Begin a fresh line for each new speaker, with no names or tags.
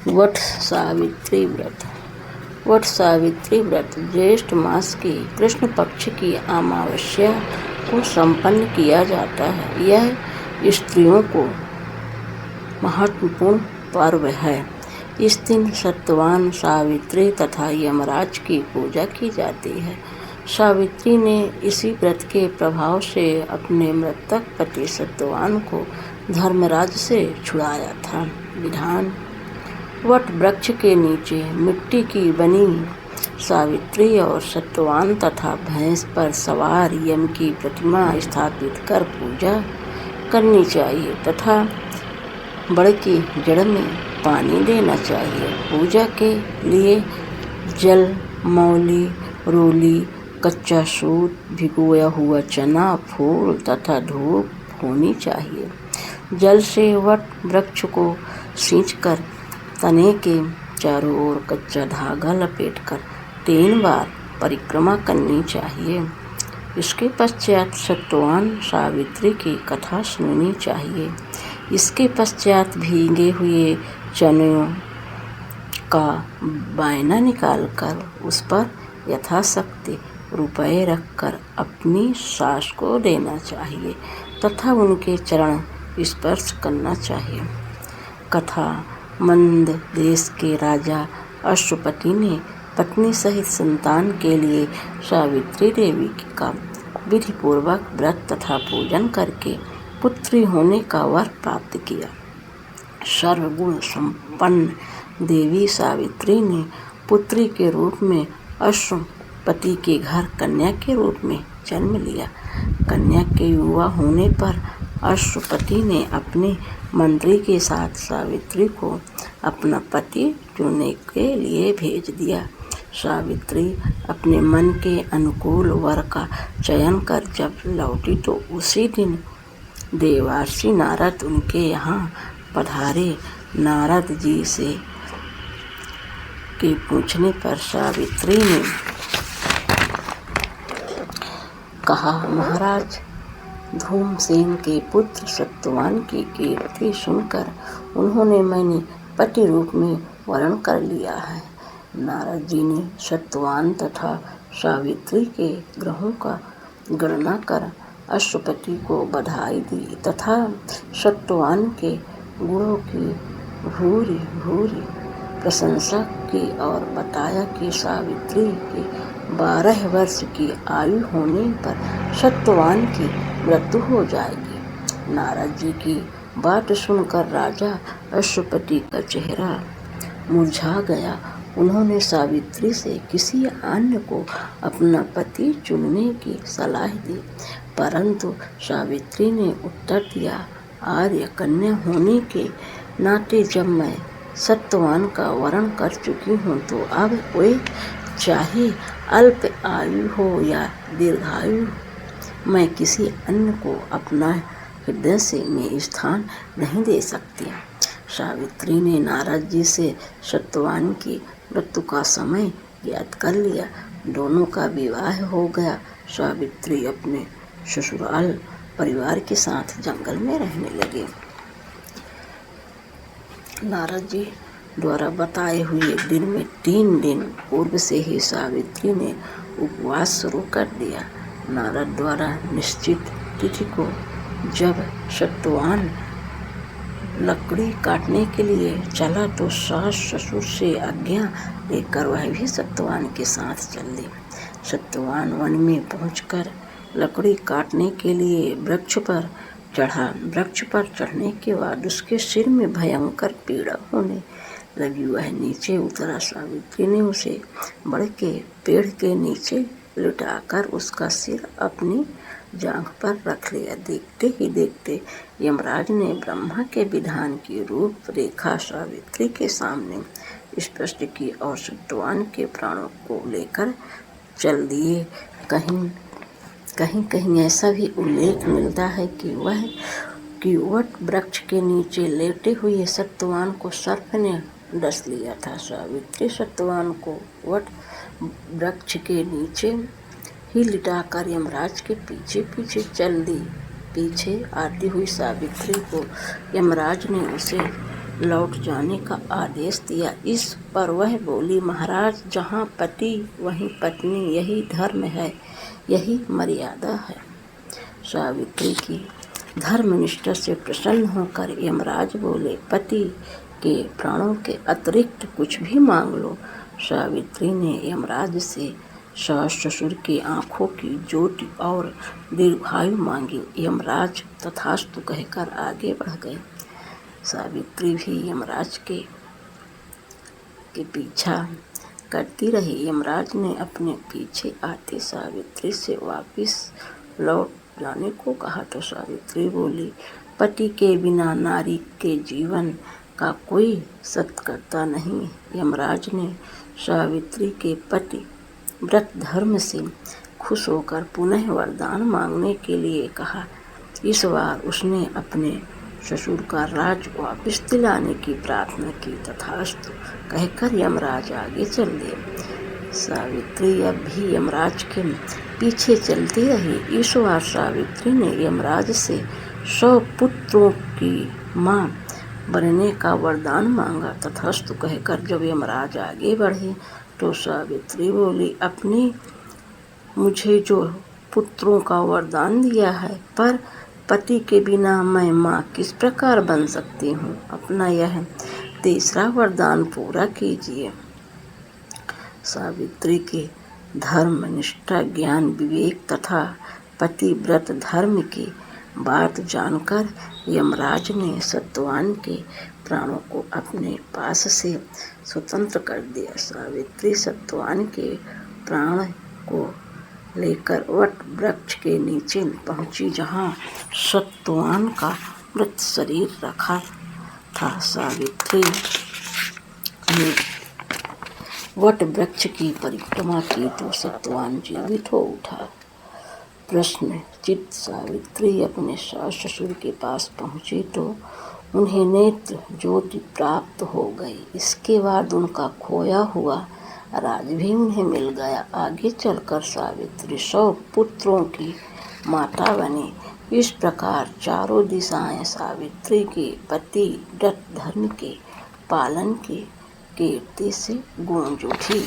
वट सावित्री व्रत। वट सावित्री व्रत ज्येष्ठ मास की कृष्ण पक्ष की अमावस्या को संपन्न किया जाता है। यह स्त्रियों को महत्वपूर्ण पर्व है। इस दिन सत्यवान, सावित्री तथा यमराज की पूजा की जाती है। सावित्री ने इसी व्रत के प्रभाव से अपने मृतक पति सत्यवान को धर्मराज से छुड़ाया था। विधान: वट वृक्ष के नीचे मिट्टी की बनी सावित्री और सत्यवान तथा भैंस पर सवार यम की प्रतिमा स्थापित कर पूजा करनी चाहिए तथा बड़ की जड़ में पानी देना चाहिए। पूजा के लिए जल, मौली, रोली, कच्चा सूत, भिगोया हुआ चना, फूल तथा धूप होनी चाहिए। जल से वट वृक्ष को सींचकर तने के चारों ओर कच्चा धागा लपेटकर 3 बार परिक्रमा करनी चाहिए। इसके पश्चात सत्यवान सावित्री की कथा सुननी चाहिए। इसके पश्चात भीगे हुए चनों का बायना निकालकर उस पर यथाशक्ति रुपए रखकर अपनी सास को देना चाहिए तथा उनके चरण स्पर्श करना चाहिए। कथा: मंद देश के राजा अश्वपति ने पत्नी सहित संतान के लिए सावित्री देवी का विधिपूर्वक व्रत तथा पूजन करके पुत्री होने का वर प्राप्त किया। सर्वगुण संपन्न देवी सावित्री ने पुत्री के रूप में अश्वपति के घर कन्या के रूप में जन्म लिया। कन्या के युवा होने पर अश्वपति ने अपने मंत्री के साथ सावित्री को अपना पति चुनने के लिए भेज दिया। सावित्री अपने मन के अनुकूल वर का चयन कर जब लौटी तो उसी दिन देवर्षि नारद उनके यहाँ पधारे। नारद जी से के पूछने पर सावित्री ने कहा, महाराज, धूमसेन के पुत्र सत्यवान की कीर्ति सुनकर उन्होंने मैंने पति रूप में वरण कर लिया है। नारद जी ने सत्यवान तथा सावित्री के ग्रहों का गणना कर अश्वपति को बधाई दी तथा सत्यवान के गुणों की भूरी भूरी प्रशंसा की और बताया कि सावित्री की 12 वर्ष की आयु होने पर सत्यवान की मृत्यु हो जाएगी। नारद जी की बात सुनकर राजा अश्वपति का चेहरा मुरझा गया। उन्होंने सावित्री से किसी अन्य को अपना पति चुनने की सलाह दी, परंतु सावित्री ने उत्तर दिया, आर्य कन्या होने के नाते जब मैं सत्यवान का वरण कर चुकी हूँ तो अब वे चाहे अल्प आयु हो या दीर्घायु, मैं किसी अन्य को अपना हृदय से में स्थान नहीं दे सकती। सावित्री ने नारद जी से सत्यवान की मृत्यु का समय ज्ञात कर लिया। दोनों का विवाह हो गया। सावित्री अपने ससुराल परिवार के साथ जंगल में रहने लगे। नारद जी द्वारा बताए हुए दिन में 3 दिन पूर्व से ही सावित्री ने उपवास शुरू कर दिया। नारद द्वारा निश्चित तिथि को जब सत्यवान लकड़ी काटने के लिए चला तो सास ससुर से आज्ञा लेकर वह भी सत्यवान के साथ चल दी। सत्यवान वन में पहुंचकर लकड़ी काटने के लिए वृक्ष पर चढ़ा। वृक्ष पर चढ़ने के बाद उसके सिर में भयंकर पीड़ा होने लगी। वह नीचे उतरा। सावित्री ने उसे बड़ के पेड़ के नीचे लिटाकर उसका सिर अपनी जांघ पर रख लिया। देखते ही देखते यमराज ने ब्रह्मा के विधान की रूपरेखा सावित्री के सामने स्पष्ट की और सत्यवान के प्राणों को लेकर चल दिए। कहीं ऐसा भी उल्लेख मिलता है कि वट वृक्ष के नीचे लेटे हुए सत्यवान को सर्प ने डस लिया था। सावित्री सत्यवान को वट वृक्ष के नीचे ही लिटाकर यमराज के पीछे पीछे चल दी। पीछे आती हुई सावित्री को यमराज ने उसे लौट जाने का आदेश दिया। इस पर वह बोली, महाराज, जहाँ पति वहीं पत्नी, यही धर्म है, यही मर्यादा है। सावित्री की धर्मनिष्ठा से प्रसन्न होकर यमराज बोले, पति के प्राणों के अतिरिक्त कुछ भी मांग लो। सावित्री ने यमराज से सास ससुर की आंखों की ज्योति और दीर्घायु मांगी। यमराज तथास्तु कहकर आगे बढ़ गए। सावित्री भी यमराज के पीछा करती रही। यमराज ने अपने पीछे आते सावित्री से वापस लौट जाने को कहा तो सावित्री बोली, पति के बिना नारी के जीवन का कोई सत्कर्ता नहीं। यमराज ने सावित्री के पति व्रत धर्म से खुश होकर पुनः वरदान मांगने के लिए कहा। इस बार उसने अपने ससुर का राज वापस दिलाने की प्रार्थना की। तथास्तु कहकर यमराज आगे चल दिए। सावित्री अब भी यमराज के पीछे चलती रही। इस बार सावित्री ने यमराज से 100 पुत्रों की मां बनने का वरदान मांगा। तथास्तु कहकर जब यमराज आगे बढ़े तो सावित्री बोली, अपने मुझे जो पुत्रों का वरदान दिया है, पर पति के बिना मैं माँ किस प्रकार बन सकती हूँ? अपना यह तीसरा वरदान पूरा कीजिए। सावित्री के धर्म, निष्ठा, ज्ञान, विवेक तथा पतिव्रत धर्म की बात जानकर यमराज ने सत्यवान के प्राणों को अपने पास से स्वतंत्र कर दिया। सावित्री सत्यवान के प्राण को लेकर वट वृक्ष के नीचे पहुंची, जहां सत्यवान का मृत शरीर रखा था। सावित्री ने वट वृक्ष की परिक्रमा की तो सत्यवान जीवित हो उठा। प्रश्न चित्त सावित्री अपने सास ससुर के पास पहुंची तो उन्हें नेत्र ज्योति प्राप्त हो गई। इसके बाद उनका खोया हुआ राज भी उन्हें मिल गया। आगे चलकर सावित्री 100 पुत्रों की माता बनी। इस प्रकार चारों दिशाएं सावित्री के पति व्रत धर्म के पालन की कीर्ति से गूंज उठी।